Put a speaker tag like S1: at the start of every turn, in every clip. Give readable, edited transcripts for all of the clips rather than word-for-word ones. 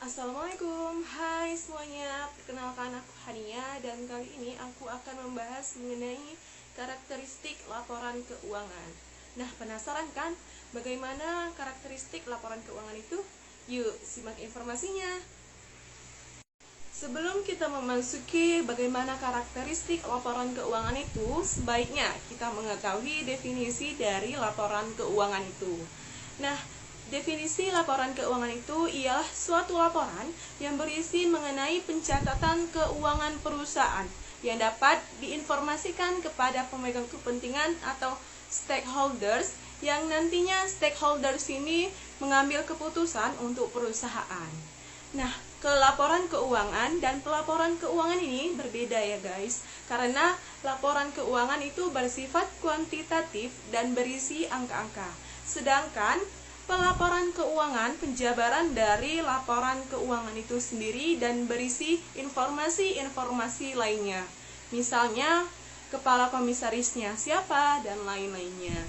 S1: Assalamualaikum, hai semuanya, perkenalkan aku Hania dan kali ini aku akan membahas mengenai karakteristik laporan keuangan. Nah, penasaran kan bagaimana karakteristik laporan keuangan itu? Yuk, simak informasinya. Sebelum kita memasuki bagaimana karakteristik laporan keuangan itu, sebaiknya kita mengetahui definisi dari laporan keuangan itu. Nah, definisi laporan keuangan itu ialah suatu laporan yang berisi mengenai pencatatan keuangan perusahaan yang dapat diinformasikan kepada pemegang kepentingan atau stakeholders, yang nantinya stakeholders ini mengambil keputusan untuk perusahaan. Nah, laporan keuangan dan pelaporan keuangan ini berbeda ya guys, karena laporan keuangan itu bersifat kuantitatif dan berisi angka-angka, sedangkan pelaporan keuangan penjabaran dari laporan keuangan itu sendiri dan berisi informasi-informasi lainnya. Misalnya, kepala komisarisnya siapa dan lain-lainnya.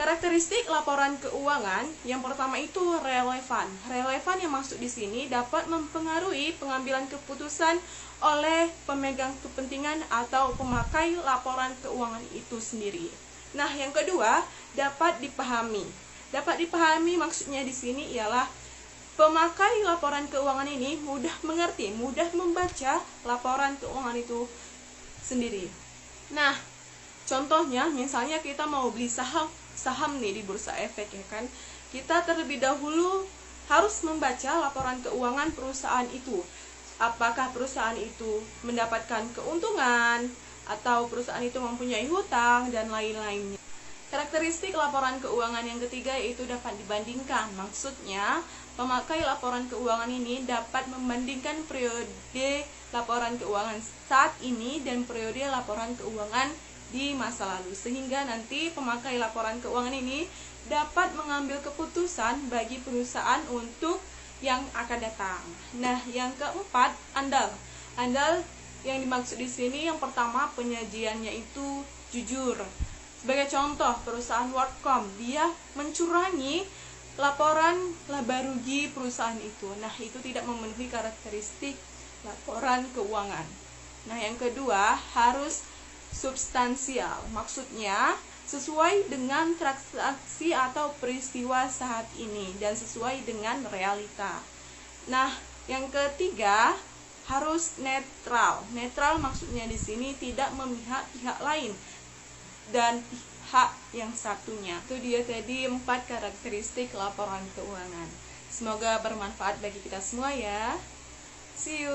S1: Karakteristik laporan keuangan yang pertama itu relevan. Relevan yang masuk di sini dapat mempengaruhi pengambilan keputusan oleh pemegang kepentingan atau pemakai laporan keuangan itu sendiri. Nah, yang kedua, dapat dipahami. Dapat dipahami maksudnya di sini ialah pemakai laporan keuangan ini mudah mengerti, mudah membaca laporan keuangan itu sendiri. Nah, contohnya misalnya kita mau beli saham nih di bursa efek ya kan. Kita terlebih dahulu harus membaca laporan keuangan perusahaan itu. Apakah perusahaan itu mendapatkan keuntungan atau perusahaan itu mempunyai hutang dan lain-lainnya. Karakteristik laporan keuangan yang ketiga yaitu dapat dibandingkan. Maksudnya, pemakai laporan keuangan ini dapat membandingkan periode laporan keuangan saat ini dan periode laporan keuangan di masa lalu, sehingga nanti pemakai laporan keuangan ini dapat mengambil keputusan bagi perusahaan untuk yang akan datang. Nah, yang keempat, andal. Andal yang dimaksud di sini yang pertama penyajiannya itu jujur. Sebagai contoh, perusahaan WorldCom, dia mencurangi laporan laba rugi perusahaan itu. Nah, itu tidak memenuhi karakteristik laporan keuangan. Nah, yang kedua, harus substansial. Maksudnya, sesuai dengan transaksi atau peristiwa saat ini dan sesuai dengan realita. Nah, yang ketiga, harus netral. Netral maksudnya di sini tidak memihak pihak lain dan pihak yang satunya. Itu dia tadi 4 karakteristik laporan keuangan. Semoga bermanfaat bagi kita semua ya. See you.